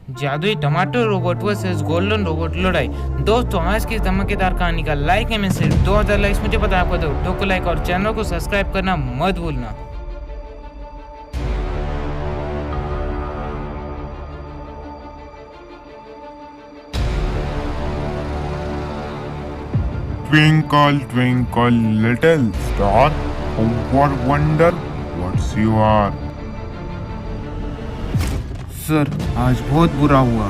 जादुई tomato robot versus golden robot लड़ाई। दोस्तों, आज की धमाकेदार कहानी का लाइक है, मैं सिर्फ 2000 लाइक्स मुझे पता है आपको, तो वीडियो को लाइक और चैनल को सब्सक्राइब करना मत भूलना। Twinkle, twinkle, little star, how wonder what you are. Sir, आज बहुत बुरा हुआ।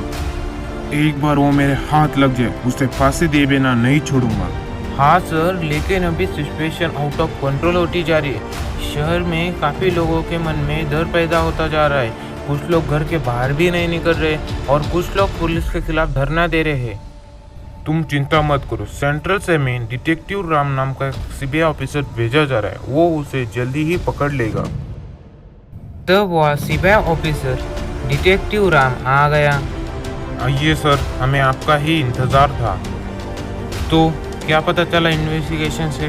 एक बार वो मेरे हाथ लग जाए, उसे फांसी दे बिना नहीं छोड़ूंगा। हाँ सर, लेकिन अभी सिचुएशन आउट ऑफ कंट्रोल होती जा रही है। शहर में काफ़ी लोगों के मन में डर पैदा होता जा रहा है। कुछ लोग घर के बाहर भी नहीं निकल रहे और कुछ लोग पुलिस के खिलाफ धरना दे रहे हैं। तुम चिंता मत करो, सेंट्रल से में डिटेक्टिव राम नाम का सीबीआई ऑफिसर भेजा जा रहा है, वो उसे जल्दी ही पकड़ लेगा। तब वह सीबीआई ऑफिसर डिटेक्टिव राम आ गया। आइए सर, हमें आपका ही इंतज़ार था। तो क्या पता चला इन्वेस्टिगेशन से?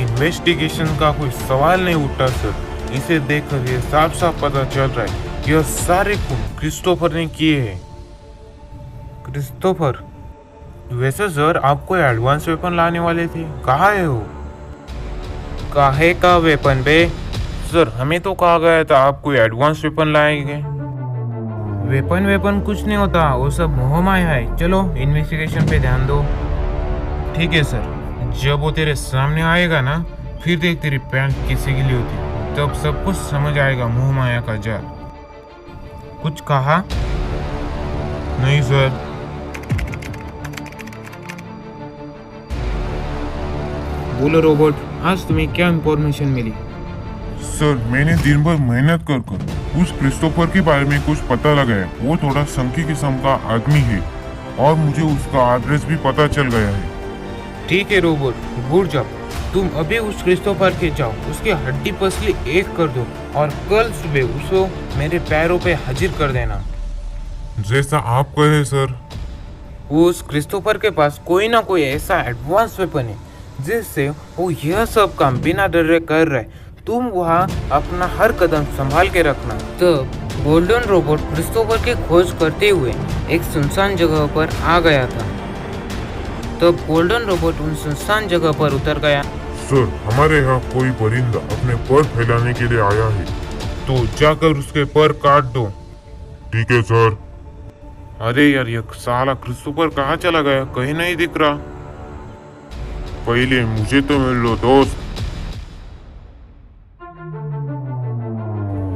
इन्वेस्टिगेशन का कोई सवाल नहीं उठा सर। इसे देखकर ये साफ साफ पता चल रहा है, यह सारे खून क्रिस्टोफर ने किए हैं। क्रिस्टोफर? वैसे सर, आप कोई एडवांस वेपन लाने वाले थे, कहाँ है वो? काहे का वेपन बे? सर, हमें तो कहा गया था आप कोई एडवांस वेपन लाएंगे। वेपन कुछ नहीं होता, वो सब मोहमाया है। चलो इन्वेस्टिगेशन पे ध्यान दो। ठीक है सर, जब वो तेरे सामने आएगा ना, फिर देख तेरी पैंट किसी के लिए होती, तब सब कुछ समझ आएगा मोह माया का जाल। कुछ कहा? नहीं सर। बोलो रोबोट, आज तुम्हें क्या इंफॉर्मेशन मिली? सर, मैंने दिन भर मेहनत कर उस क्रिस्टोफर के बारे में कुछ पता लगाया। वो थोड़ा संकी किस्म का आदमी है और मुझे उसका एड्रेस भी पता चल गया है। ठीक है रोबोट, गुड जॉब। तुम अभी उस क्रिस्टोफर के जाओ, उसकी हड्डी पसली एक कर दो और कल सुबह उसको मेरे पैरों पे हाजिर कर देना। जैसा आप कहे सर। उस क्रिस्टोफर के पास कोई ना कोई ऐसा एडवांस वेपन है जिससे वो यह सब काम बिना डरे कर रहे। तुम वहाँ अपना हर कदम संभाल के रखना। तब गोल्डन रोबोट क्रिस्टोफर की खोज करते हुए एक सुनसान जगह पर आ गया था। तब गोल्डन रोबोट उन सुनसान जगह पर उतर गया। सर, हमारे यहाँ कोई परिंदा अपने पर फैलाने के लिए आया है, तो जाकर उसके पर काट दो। ठीक है सर। अरे यार, ये साला क्रिस्टोफर कहाँ चला गया, कहीं नहीं दिख रहा। पहले मुझे तो मिल लो दोस्त।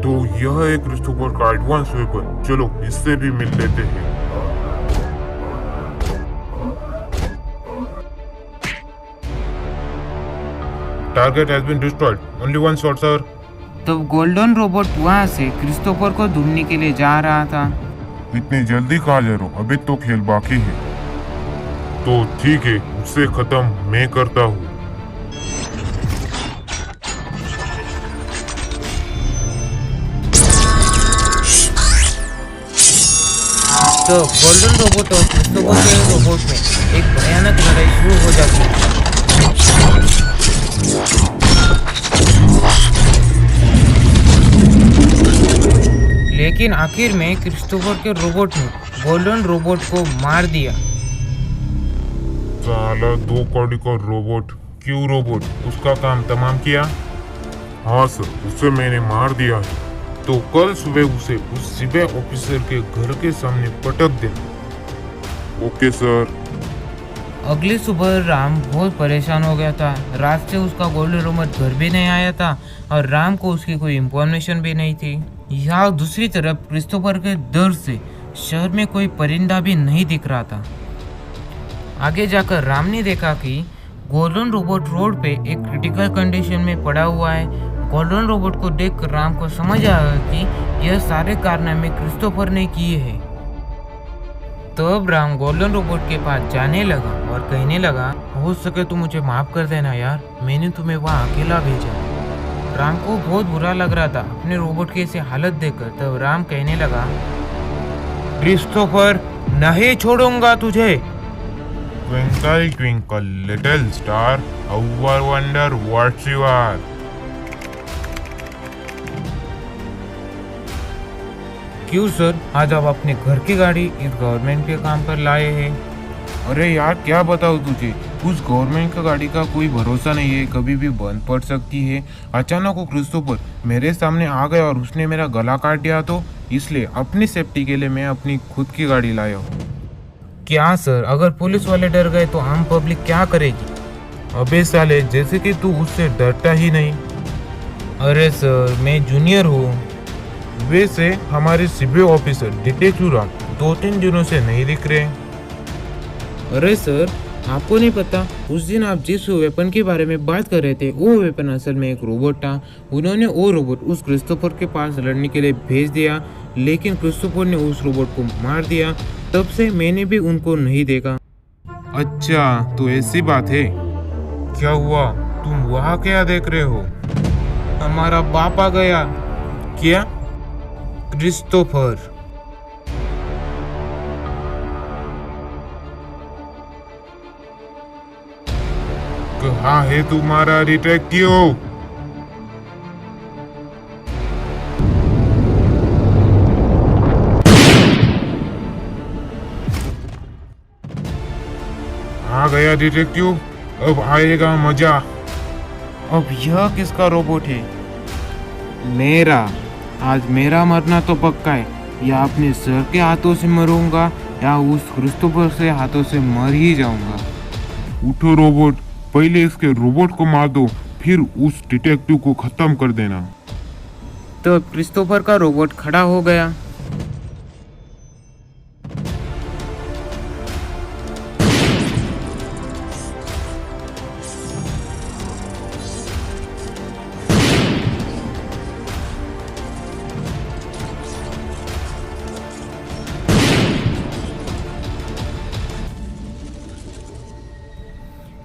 तो यह है क्रिस्टोफर का एडवांस वेपन, चलो इससे भी मिल लेते हैं। Target has been destroyed, only one shot sir. तब गोल्डन रोबोट वहाँ से क्रिस्टोफर को ढूंढने के लिए जा रहा था। इतनी जल्दी कहाँ जा रहे हो, अभी तो खेल बाकी है। तो ठीक है, उसे खत्म मैं करता हूँ। तो गोल्डन रोबोट और क्रिस्टोफर के रोबोट में एक भयानक लड़ाई शुरू हो जाती है। लेकिन आखिर में क्रिस्टोफर के रोबोट ने गोल्डन रोबोट को मार दिया। साला दो कौड़ी का रोबोट, क्यों रोबोट, उसका काम तमाम किया? हाँ सर, उसे मैंने मार दिया है। तो कल सुबह उसे उस सीबीआई ऑफिसर के घर के सामने पटक देना। Okay sir. अगली सुबह राम बहुत परेशान हो गया था। रात से उसका गोल्डन रोबोट घर भी नहीं आया था और राम को उसकी कोई इंफॉर्मेशन भी नहीं थी। यहाँ दूसरी तरफ क्रिस्टोफर के डर से शहर में कोई परिंदा भी नहीं दिख रहा था। आगे जाकर राम ने देखा कि गोल्डन रोबोट रोड पे एक क्रिटिकल कंडीशन में पड़ा हुआ है। गोल्डन रोबोट को देखकर राम को समझ आया कि यह सारे कारनामे क्रिस्टोफर ने किए हैं। तब राम गोल्डन रोबोट के पास जाने लगा और कहने लगा, हो सके तो मुझे माफ कर देना यार, मैंने तुम्हें वहाँ अकेला भेजा। राम को बहुत बुरा लग रहा था अपने रोबोट की ऐसी हालत देखकर। तब राम कहने लगा, क्रिस्टोफर, नहीं छोड़ूंगा तुझे। Twinkle, twinkle, little star, how I wonder what you are. क्यों सर, आज आप अपने घर की गाड़ी इस गवर्नमेंट के काम पर लाए हैं? अरे यार क्या बताऊँ तुझे, उस गवर्नमेंट का गाड़ी का कोई भरोसा नहीं है, कभी भी बंद पड़ सकती है। अचानक वो क्रिस्टोफर मेरे सामने आ गया और उसने मेरा गला काट दिया, तो इसलिए अपनी सेफ्टी के लिए मैं अपनी खुद की गाड़ी लाया हूँ। क्या सर, अगर पुलिस वाले डर गए तो आम पब्लिक क्या करेगी? अबे साले, जैसे कि तू उससे डरता ही नहीं। अरे सर, मैं जूनियर हूँ। वैसे हमारे सीबीआई ऑफिसर डिटेक्टिव राम 2-3 दिनों से नहीं दिख रहे। अरे सर, आपको नहीं पता, उस दिन आप जिस वेपन के बारे में बात कर रहे थे वो वेपन असल में एक रोबोट था। उन्होंने वो रोबोट उस क्रिस्टोफर के पास लड़ने के लिए भेज दिया, लेकिन क्रिस्टोफर ने उस रोबोट को मार दिया। तब से मैंने भी उनको नहीं देखा। अच्छा, तो ऐसी बात है। क्या हुआ, तुम वहाँ क्या देख रहे हो? हमारा बाप आ गया। क्या? क्रिस्टोफर। कहाँ है तुम्हारा डिटेक्टिव? आ गया डिटेक्टिव, अब आएगा मजा। अब यह किसका रोबोट है? मेरा। आज मेरा मरना तो पक्का है, या अपने सर के हाथों से मरूंगा या उस क्रिस्टोफर से हाथों से मर ही जाऊंगा। उठो रोबोट, पहले इसके रोबोट को मार दो, फिर उस डिटेक्टिव को खत्म कर देना। तो क्रिस्टोफर का रोबोट खड़ा हो गया।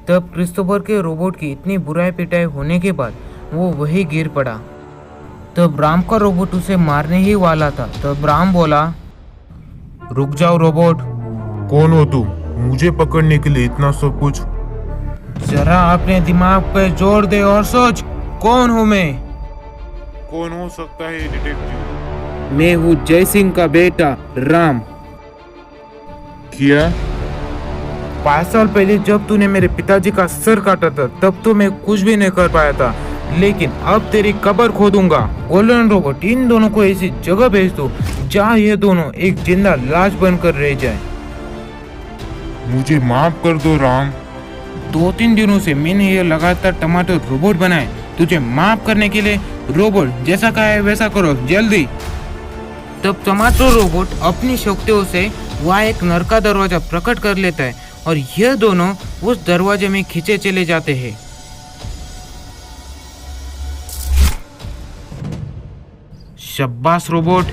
तब क्रिस्टोफर के रोबोट की इतनी बुराई पिटाई होने के बाद वो वही गिर पड़ा। तब राम का रोबोट उसे मारने ही वाला था। तब राम बोला, रुक जाओ रोबोट, कौन हो तुम? मुझे पकड़ने के लिए इतना सब कुछ? जरा अपने दिमाग पे जोर दे और सोच, कौन हूँ मैं? कौन हो सकता है डिटेक्टिव? मैं हूँ जय सिंह का बेटा राम। क्या? 5 साल पहले जब तूने मेरे पिताजी का सर काटा था, तब तो मैं कुछ भी नहीं कर पाया था, लेकिन अब तेरी कब्र खोदूंगा। गोल्डन रोबोट, इन दोनों को ऐसी जगह भेज दो जहाँ ये दोनों एक जिंदा लाश बनकर रह जाए। मुझे माफ कर दो राम। 2-3 दिनों से मैंने ये लगातार टमाटर रोबोट बनाए, तुझे माफ करने के लिए। रोबोट जैसा कहा है वैसा करो जल्दी। तब टमाटर रोबोट अपनी शक्तियों से वहाँ एक नर का दरवाजा प्रकट कर लेता है और यह दोनों उस दरवाजे में खींचे चले जाते हैं। शाबाश रोबोट।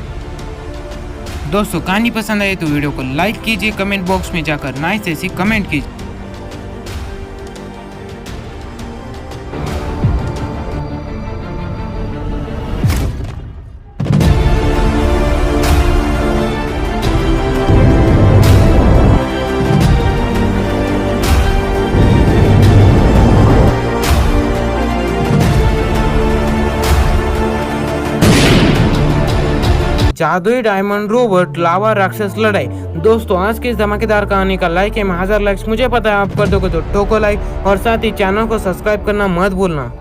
दोस्तों, कहानी पसंद आई तो वीडियो को लाइक कीजिए, कमेंट बॉक्स में जाकर नाइस ऐसी कमेंट कीजिए। जादुई डायमंड रोबोट लावा राक्षस लड़ाई। दोस्तों, आज की इस धमाकेदार कहानी का लाइक है 1000 लाइक्स मुझे पता है आप कर दोगे, तो ठोको लाइक और साथ ही चैनल को सब्सक्राइब करना मत भूलना।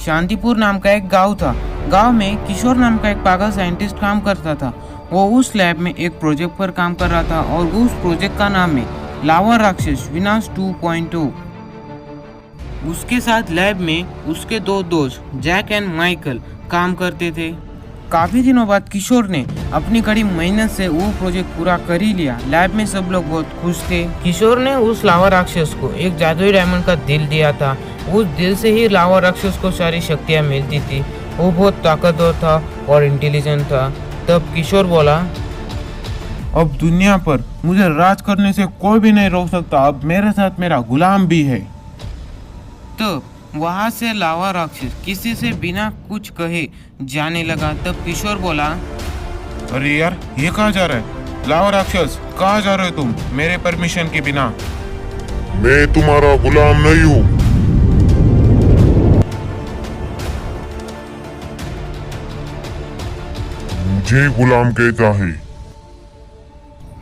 शांतिपुर नाम का एक गांव था। गांव में किशोर नाम का एक पागल साइंटिस्ट काम करता था। वो उस लैब में एक प्रोजेक्ट पर काम कर रहा था और उस प्रोजेक्ट का नाम है लावा राक्षस विनाश 2.0। उसके साथ लैब में उसके 2 दोस्त जैक एंड माइकल काम करते थे। काफी दिनों बाद किशोर ने अपनी कड़ी मेहनत से वो प्रोजेक्ट पूरा कर ही लिया। लैब में सब लोग बहुत खुश थे। किशोर ने उस लावा राक्षस को एक जादुई डायमंड का दिल दिया था। उस दिल से ही लावा राक्षस को सारी शक्तियाँ मिलती थी। वो बहुत ताकतवर था और इंटेलिजेंट था। तब किशोर बोला, अब दुनिया पर मुझे राज करने से कोई भी नहीं रोक सकता, अब मेरे साथ मेरा गुलाम भी है। तब वहाँ से लावा राक्षस किसी से बिना कुछ कहे जाने लगा। तब किशोर बोला, अरे यार, ये कहाँ जा रहा है? लावा राक्षस, कहाँ जा रहे हो तुम मेरे परमिशन के बिना? मैं तुम्हारा गुलाम नहीं हूँ। जय गुलाम कहता है।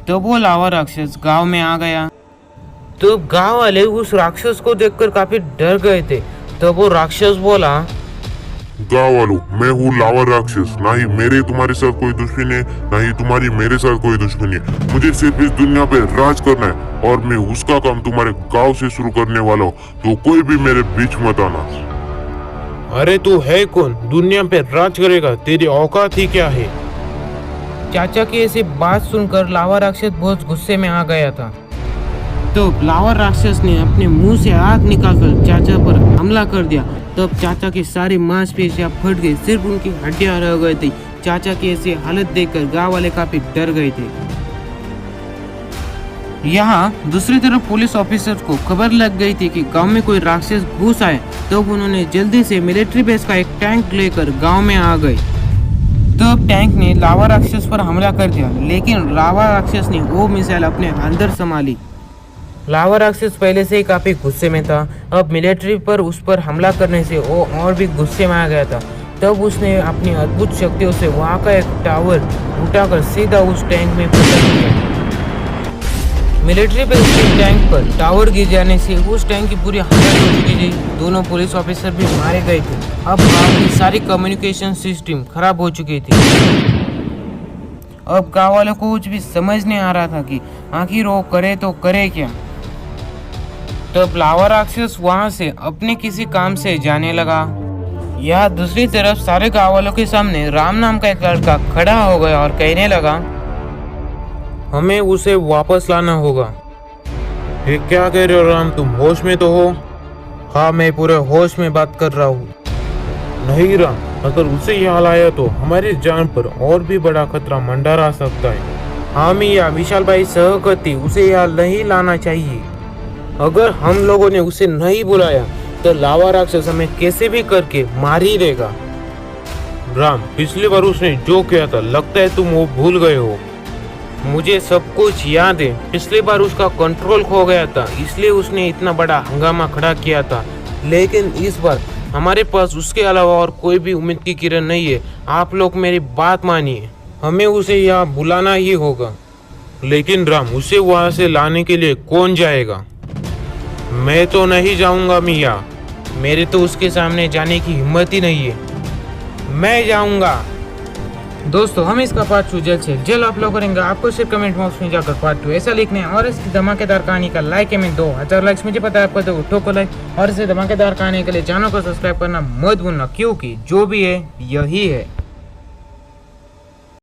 तो वो लावा राक्षस गांव में आ गया। तो गांव वाले उस राक्षस को देखकर काफी डर गए थे। तो वो राक्षस बोला, गाँव वालों, मैं हूँ लावा राक्षस। ना ही मेरे तुम्हारे साथ कोई दुश्मनी है, ना ही तुम्हारी मेरे साथ कोई दुश्मनी है। मुझे सिर्फ इस दुनिया पे राज करना है और मैं उसका काम तुम्हारे गांव से शुरू करने वाला हूँ। तो कोई भी मेरे बीच मत आना। अरे तू है कौन? दुनिया पे राज करेगा? तेरी औकात ही क्या है? चाचा की ऐसी बात सुनकर लावा राक्षस बहुत गुस्से में आ गया था। तो लावा राक्षस ने अपने मुंह से आग निकालकर चाचा पर हमला कर दिया। तब चाचा की सारी मांसपेशियां फट गई, सिर्फ उनकी हड्डियां रह गई थी। चाचा की ऐसी हालत देखकर गांव वाले काफी डर गए थे। यहाँ दूसरी तरफ पुलिस ऑफिसर को खबर लग गई थी कि गांव में कोई राक्षस घुस आए। तो उन्होंने जल्दी से मिलिट्री बेस का एक टैंक लेकर गांव में आ गए। तब टैंक ने लावा राक्षस पर हमला कर दिया, लेकिन लावा राक्षस ने वो मिसाइल अपने अंदर संभाली। लावा राक्षस पहले से ही काफी गुस्से में था। अब मिलिट्री पर उस पर हमला करने से वो और भी गुस्से में आ गया था। तब उसने अपनी अद्भुत शक्तियों से वहां का एक टावर उठाकर सीधा उस टैंक में पटक दिया। मिलिट्री बेस के टैंक पर टावर गिर जाने से उस टैंक की पूरी हालत हो चुकी थी। दोनों पुलिस ऑफिसर भी मारे गए थे। अब गांव की सारी कम्युनिकेशन सिस्टम खराब हो चुकी थी। अब गांव वालों को कुछ भी समझ नहीं आ रहा था कि आखिर वो करे तो करे क्या। तब लावा राक्षस वहां से अपने किसी काम से जाने लगा। यह दूसरी तरफ सारे गांव वालों के सामने राम नाम का एक लड़का खड़ा हो गया और कहने लगा, हमें उसे वापस लाना होगा। ये क्या कह रहे हो राम? तुम होश में तो हो? हाँ, मैं पूरे होश में बात कर रहा हूँ। नहीं राम, अगर उसे यहाँ लाया तो हमारी जान पर और भी बड़ा खतरा मंडरा सकता है। हाँ मियाँ, विशाल भाई सहकती उसे यहाँ नहीं लाना चाहिए। अगर हम लोगों ने उसे नहीं बुलाया तो लावा राक्षस हमें कैसे भी करके मार ही देगा। राम, पिछली बार उसने जो किया था लगता है तुम वो भूल गए हो। मुझे सब कुछ याद है। पिछली बार उसका कंट्रोल खो गया था, इसलिए उसने इतना बड़ा हंगामा खड़ा किया था। लेकिन इस बार हमारे पास उसके अलावा और कोई भी उम्मीद की किरण नहीं है। आप लोग मेरी बात मानिए, हमें उसे यहाँ बुलाना ही होगा। लेकिन राम, उसे वहां से लाने के लिए कौन जाएगा? मैं तो नहीं जाऊंगा मियाँ। मेरे तो उसके सामने जाने की हिम्मत ही नहीं है। मैं जाऊंगा। दोस्तों, हम इसका पार्ट 2 जल्द से जल्द अपलोड करेंगे। आपको सिर्फ कमेंट बॉक्स में जाकर पार्ट 2 ऐसा लिखना है और इसकी धमाकेदार कहानी का लाइक है। मैं 2000 लाइक्स मुझे पता है आपको, तो उठो को लाइक और इसे धमाकेदार कहानी के लिए चैनल को सब्सक्राइब करना मत भूलना, क्योंकि जो भी है यही है।